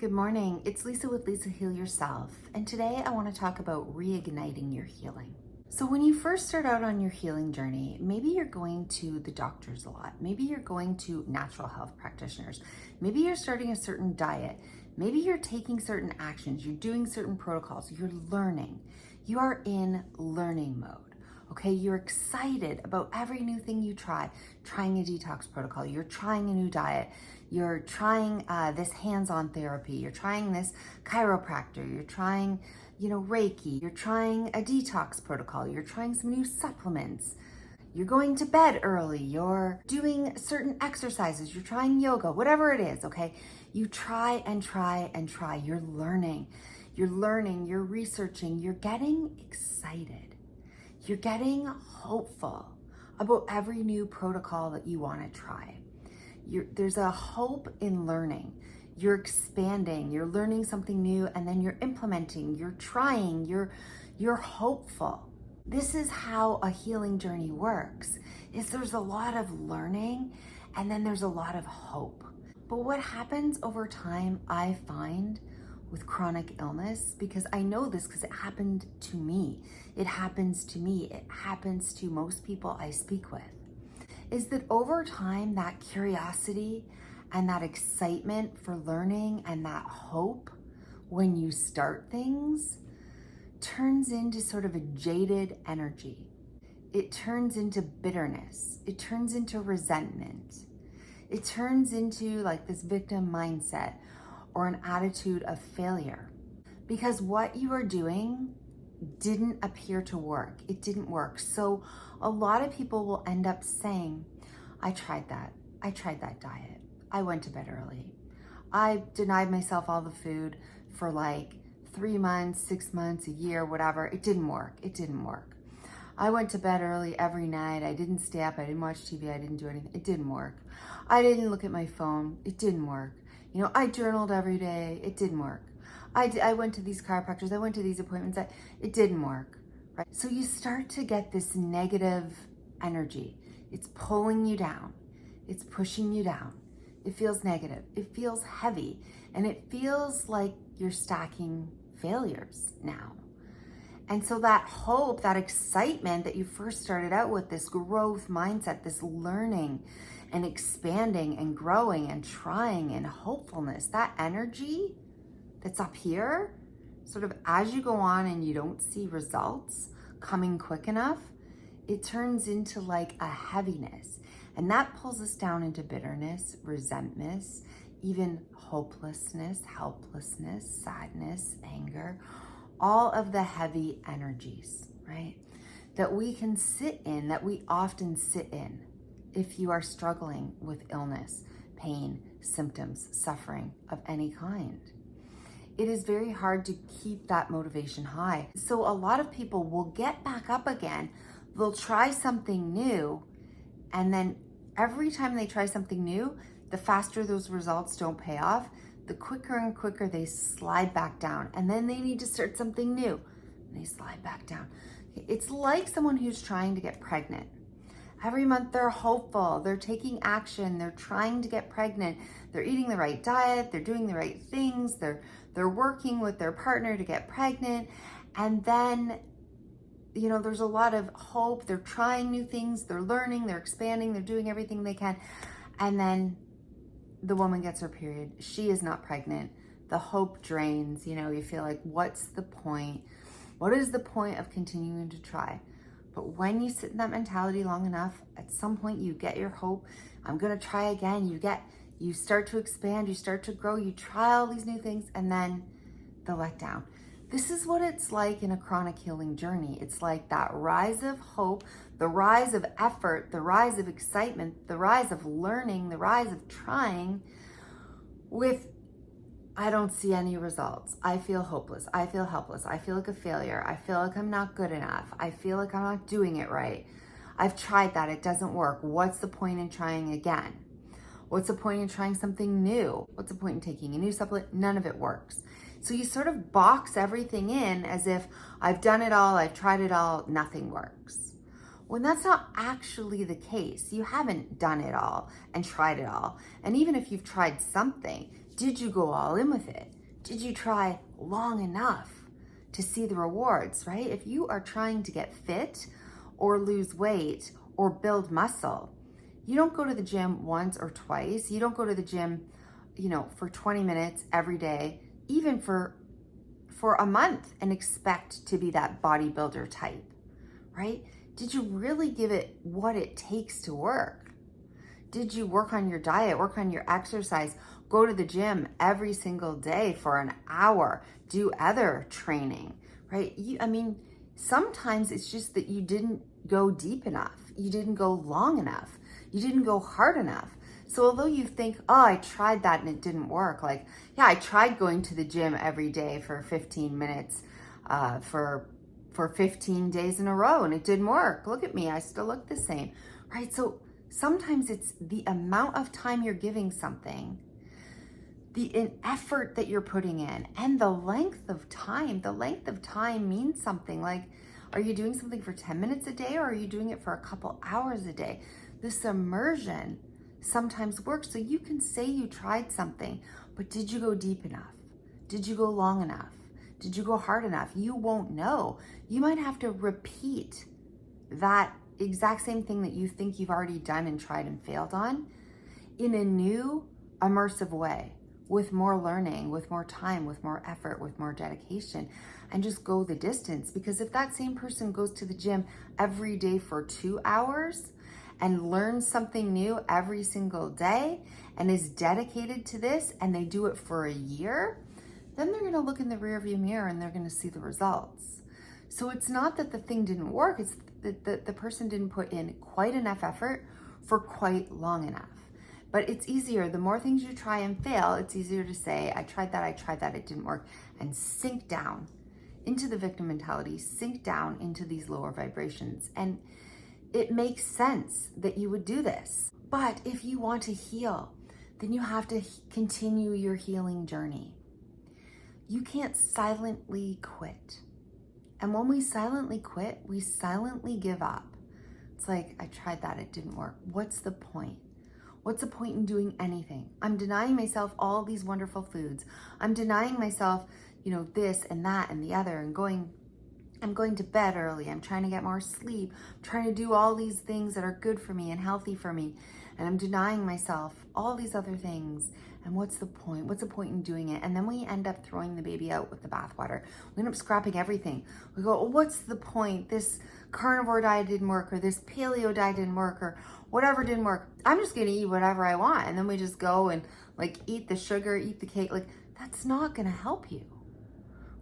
Good morning, it's Lisa with Lisa Heal Yourself, and today I want to talk about reigniting your healing. So when you first start out on your healing journey, maybe you're going to the doctors a lot, maybe you're going to natural health practitioners, maybe you're starting a certain diet, maybe you're taking certain actions, you're doing certain protocols, you're learning. You are in learning mode. Okay, you're excited about every new thing you try, trying a detox protocol, you're trying a new diet, you're trying this hands-on therapy, you're trying this chiropractor, you're trying, Reiki, you're trying a detox protocol, you're trying some new supplements, you're going to bed early, you're doing certain exercises, you're trying yoga, whatever it is, okay? You try and try and try, you're learning, you're researching, you're getting excited. You're getting hopeful about every new protocol that you want to try. There's a hope in learning. You're expanding, you're learning something new, and then you're implementing, you're trying, you're hopeful. This is how a healing journey works, is there's a lot of learning and then there's a lot of hope. But what happens over time, I find, with chronic illness, because I know this because it happened to me. It happens to me. It happens to most people I speak with, is that over time, that curiosity and that excitement for learning and that hope when you start things turns into sort of a jaded energy. It turns into bitterness. It turns into resentment. It turns into like this victim mindset or an attitude of failure, because what you are doing didn't appear to work. It didn't work. So a lot of people will end up saying, I tried that diet. I went to bed early. I denied myself all the food for like 3 months, 6 months, a year, whatever. It didn't work. I went to bed early every night. I didn't stay up. I didn't watch TV. I didn't do anything. It didn't work. I didn't look at my phone. It didn't work. I journaled every day. It didn't work. I went to these chiropractors. I went to these appointments. It didn't work, right? So you start to get this negative energy. It's pulling you down. It's pushing you down. It feels negative. It feels heavy. And it feels like you're stacking failures now. And so that hope, that excitement that you first started out with, this growth mindset, this learning and expanding and growing and trying and hopefulness, that energy that's up here, sort of as you go on and you don't see results coming quick enough, it turns into like a heaviness. And that pulls us down into bitterness, resentment, even hopelessness, helplessness, sadness, anger, all of the heavy energies, right? That we can sit in, that we often sit in if you are struggling with illness, pain, symptoms, suffering of any kind. It is very hard to keep that motivation high. So a lot of people will get back up again. They'll try something new, and then every time they try something new, the faster those results don't pay off, the quicker and quicker they slide back down. And then they need to start something new, and they slide back down. It's like someone who's trying to get pregnant. Every month they're hopeful, they're taking action, they're trying to get pregnant, they're eating the right diet, they're doing the right things, they're working with their partner to get pregnant. And then, there's a lot of hope, they're trying new things, they're learning, they're expanding, they're doing everything they can. And then the woman gets her period, she is not pregnant, the hope drains, you feel like, what's the point? What is the point of continuing to try? But when you sit in that mentality long enough, at some point you get your hope. I'm gonna try again. You start to expand, you start to grow, you try all these new things, and then the letdown. This is what it's like in a chronic healing journey. It's like that rise of hope, the rise of effort, the rise of excitement, the rise of learning, the rise of trying with, I don't see any results. I feel hopeless. I feel helpless. I feel like a failure. I feel like I'm not good enough. I feel like I'm not doing it right. I've tried that. It doesn't work. What's the point in trying again? What's the point in trying something new? What's the point in taking a new supplement? None of it works. So you sort of box everything in as if I've done it all, I've tried it all, nothing works. when that's not actually the case. You haven't done it all and tried it all. And even if you've tried something, Did you go all in with it? Did you try long enough to see the rewards, right? If you are trying to get fit or lose weight or build muscle, you don't go to the gym once or twice. You don't go to the gym, for 20 minutes every day, even for a month, and expect to be that bodybuilder type, right? Did you really give it what it takes to work? Did you work on your diet, work on your exercise, go to the gym every single day for an hour, do other training, right? Sometimes it's just that you didn't go deep enough. You didn't go long enough. You didn't go hard enough. So although you think, oh, I tried that and it didn't work. Like, yeah, I tried going to the gym every day for 15 minutes for 15 days in a row and it didn't work. Look at me, I still look the same, right? So sometimes it's the amount of time you're giving something, the effort that you're putting in, and the length of time. The length of time means something. Like, are you doing something for 10 minutes a day, or are you doing it for a couple hours a day? This immersion sometimes works. So you can say you tried something, but did you go deep enough? Did you go long enough? Did you go hard enough? You won't know. You might have to repeat that exact same thing that you think you've already done and tried and failed on in a new immersive way, with more learning, with more time, with more effort, with more dedication, and just go the distance. Because if that same person goes to the gym every day for 2 hours and learns something new every single day and is dedicated to this, and they do it for a year, then they're gonna look in the rearview mirror and they're gonna see the results. So it's not that the thing didn't work, it's that the person didn't put in quite enough effort for quite long enough. But it's easier, the more things you try and fail, it's easier to say, I tried that, it didn't work, and sink down into the victim mentality, sink down into these lower vibrations. And it makes sense that you would do this. But if you want to heal, then you have to continue your healing journey. You can't silently quit. And when we silently quit, we silently give up. It's like, I tried that, it didn't work. What's the point? What's the point in doing anything? I'm denying myself all these wonderful foods. I'm denying myself, this and that and the other, and I'm going to bed early. I'm trying to get more sleep. I'm trying to do all these things that are good for me and healthy for me. And I'm denying myself all these other things. And what's the point? What's the point in doing it? And then we end up throwing the baby out with the bathwater. We end up scrapping everything. We go, oh, what's the point? This carnivore diet didn't work, or this paleo diet didn't work, or whatever didn't work. I'm just gonna eat whatever I want. And then we just go and eat the sugar, eat the cake. That's not gonna help you,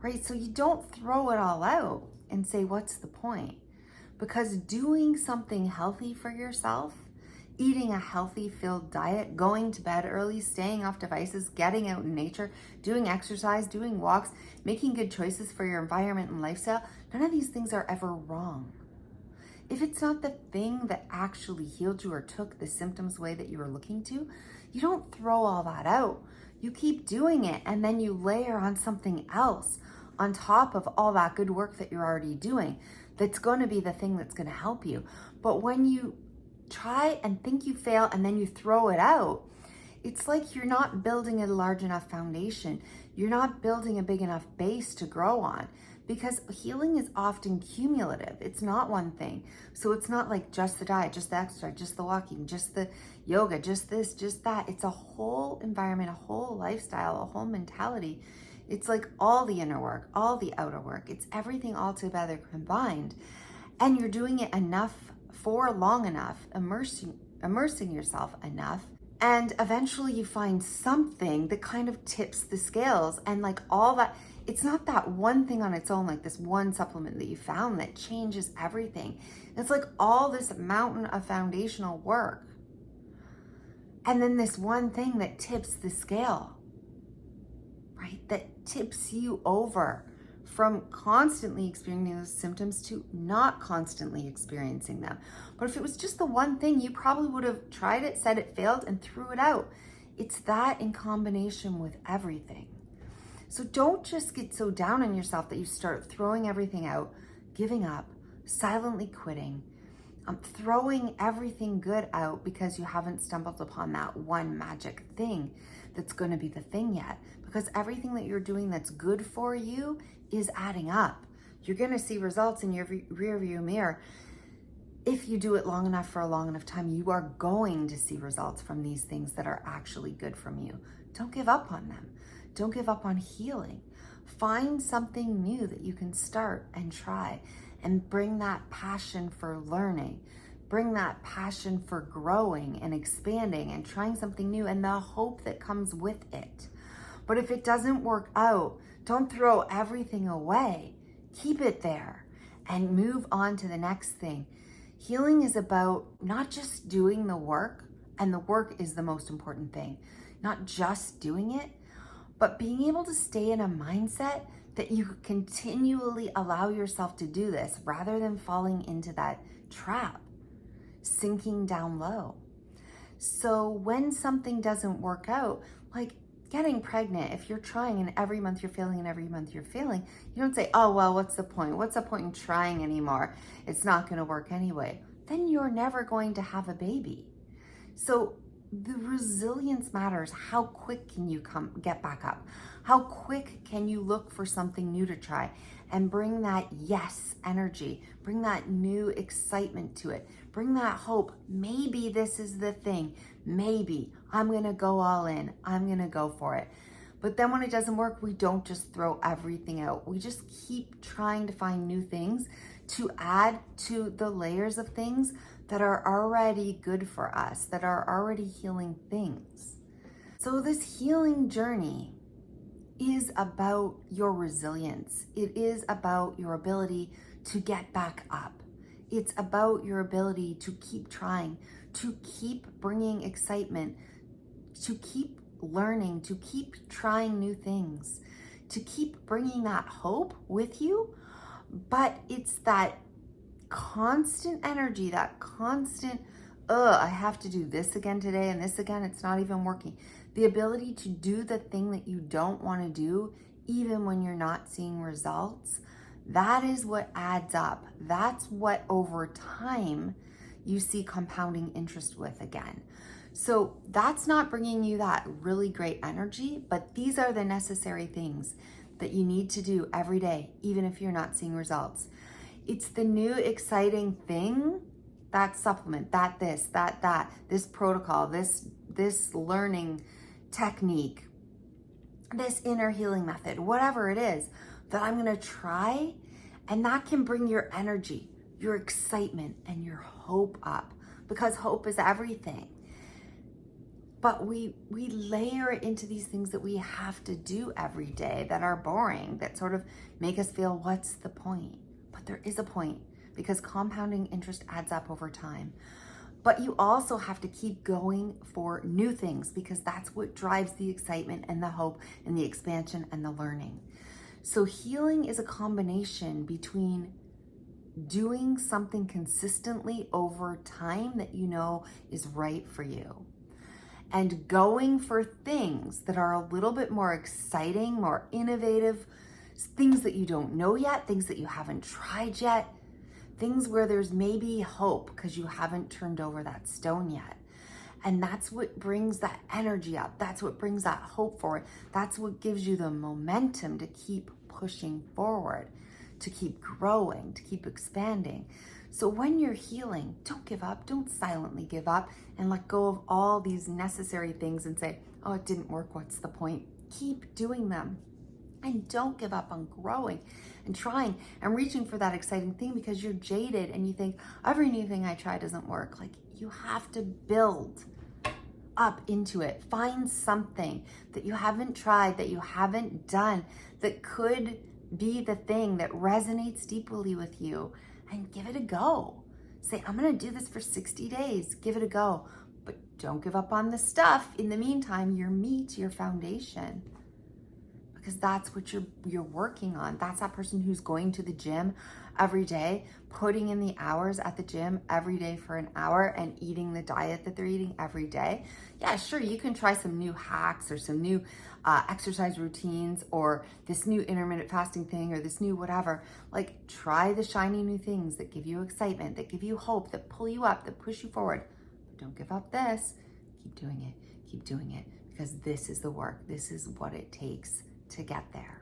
right? So you don't throw it all out and say, what's the point? Because doing something healthy for yourself, eating a healthy filled diet, going to bed early, staying off devices, getting out in nature, doing exercise, doing walks, making good choices for your environment and lifestyle, none of these things are ever wrong. If it's not the thing that actually healed you or took the symptoms away that you were looking to, you don't throw all that out. You keep doing it, and then you layer on something else on top of all that good work that you're already doing that's going to be the thing that's going to help you. But when you try and think you fail and then you throw it out, it's like you're not building a large enough foundation. You're not building a big enough base to grow on, because healing is often cumulative. It's not one thing. So it's not like just the diet, just the exercise, just the walking, just the yoga, just this, just that. It's a whole environment, a whole lifestyle, a whole mentality. It's like all the inner work, all the outer work. It's everything all together combined. And you're doing it enough for long enough, immersing yourself enough, and eventually you find something that kind of tips the scales, and all that. It's not that one thing on its own, like this one supplement that you found that changes everything. It's like all this mountain of foundational work, and then this one thing that tips the scale, right? That tips you over from constantly experiencing those symptoms to not constantly experiencing them. But if it was just the one thing, you probably would have tried it, said it failed, and threw it out. It's that in combination with everything. So don't just get so down on yourself that you start throwing everything out, giving up, silently quitting, throwing everything good out because you haven't stumbled upon that one magic thing. that's going to be the thing yet, because everything that you're doing that's good for you is adding up. You're going to see results in your rear view mirror. If you do it long enough for a long enough time, you are going to see results from these things that are actually good from you. Don't give up on them. Don't give up on healing. Find something new that you can start and try, and bring that passion for learning. Bring that passion for growing and expanding and trying something new, and the hope that comes with it. But if it doesn't work out, don't throw everything away. Keep it there and move on to the next thing. Healing is about not just doing the work, and the work is the most important thing, not just doing it, but being able to stay in a mindset that you continually allow yourself to do this rather than falling into that trap, sinking down low. So when something doesn't work out, like getting pregnant, if you're trying and every month you're failing and every month you're failing, you don't say, oh, well, what's the point? What's the point in trying anymore? It's not going to work anyway. Then you're never going to have a baby. So the resilience matters. How quick can you get back up? How quick can you look for something new to try and bring that yes energy, bring that new excitement to it, bring that hope. Maybe this is the thing. Maybe I'm going to go all in. I'm going to go for it. But then when it doesn't work, we don't just throw everything out. We just keep trying to find new things to add to the layers of things that are already good for us, that are already healing things. So this healing journey is about your resilience. It is about your ability to get back up. It's about your ability to keep trying, to keep bringing excitement, to keep learning, to keep trying new things, to keep bringing that hope with you. But it's that constant energy, that constant, I have to do this again today and this again, it's not even working. The ability to do the thing that you don't want to do, even when you're not seeing results, that is what adds up. That's what over time you see compounding interest with again. So that's not bringing you that really great energy, but these are the necessary things that you need to do every day, even if you're not seeing results. It's the new exciting thing, that supplement, that this, that, this protocol, this learning technique, this inner healing method, whatever it is that I'm going to try. And that can bring your energy, your excitement, and your hope up, because hope is everything. But we layer it into these things that we have to do every day that are boring, that sort of make us feel, what's the point? But there is a point, because compounding interest adds up over time. But you also have to keep going for new things, because that's what drives the excitement and the hope and the expansion and the learning. So healing is a combination between doing something consistently over time that you know is right for you, and going for things that are a little bit more exciting, more innovative, things that you don't know yet, things that you haven't tried yet, things where there's maybe hope because you haven't turned over that stone yet. And that's what brings that energy up. That's what brings that hope forward. That's what gives you the momentum to keep pushing forward, to keep growing, to keep expanding. So when you're healing, don't give up. Don't silently give up and let go of all these necessary things and say, oh, it didn't work. What's the point? Keep doing them. And don't give up on growing and trying and reaching for that exciting thing, because you're jaded and you think every new thing I try doesn't work. Like, you have to build up into it. Find something that you haven't tried, that you haven't done, that could be the thing that resonates deeply with you, and give it a go. Say, I'm going to do this for 60 days. Give it a go. But don't give up on the stuff. In the meantime, your meat, your foundation, because that's what you're working on. That's that person who's going to the gym every day, putting in the hours at the gym every day for an hour, and eating the diet that they're eating every day. Yeah, sure, you can try some new hacks or some new exercise routines, or this new intermittent fasting thing, or this new whatever. Like, try the shiny new things that give you excitement, that give you hope, that pull you up, that push you forward. But don't give up this. Keep doing it. Keep doing it. because this is the work. This is what it takes to get there.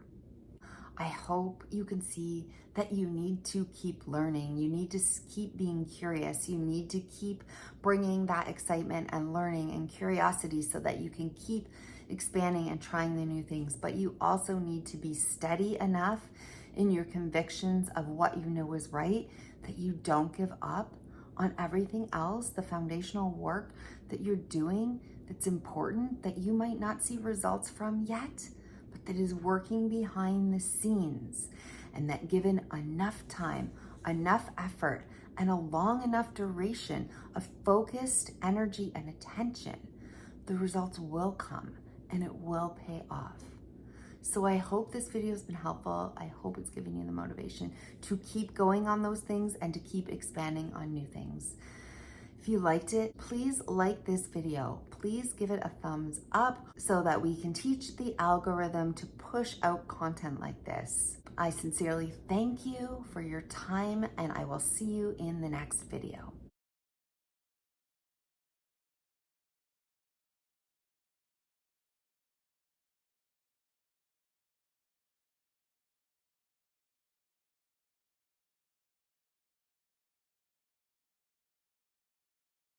I hope you can see that you need to keep learning. You need to keep being curious. You need to keep bringing that excitement and learning and curiosity so that you can keep expanding and trying the new things. But you also need to be steady enough in your convictions of what you know is right that you don't give up on everything else, the foundational work that you're doing that's important, that you might not see results from yet, but that is working behind the scenes, and that given enough time, enough effort, and a long enough duration of focused energy and attention, the results will come and it will pay off. So I hope this video has been helpful. I hope it's given you the motivation to keep going on those things and to keep expanding on new things. If you liked it, please like this video. Please give it a thumbs up so that we can teach the algorithm to push out content like this. I sincerely thank you for your time, and I will see you in the next video.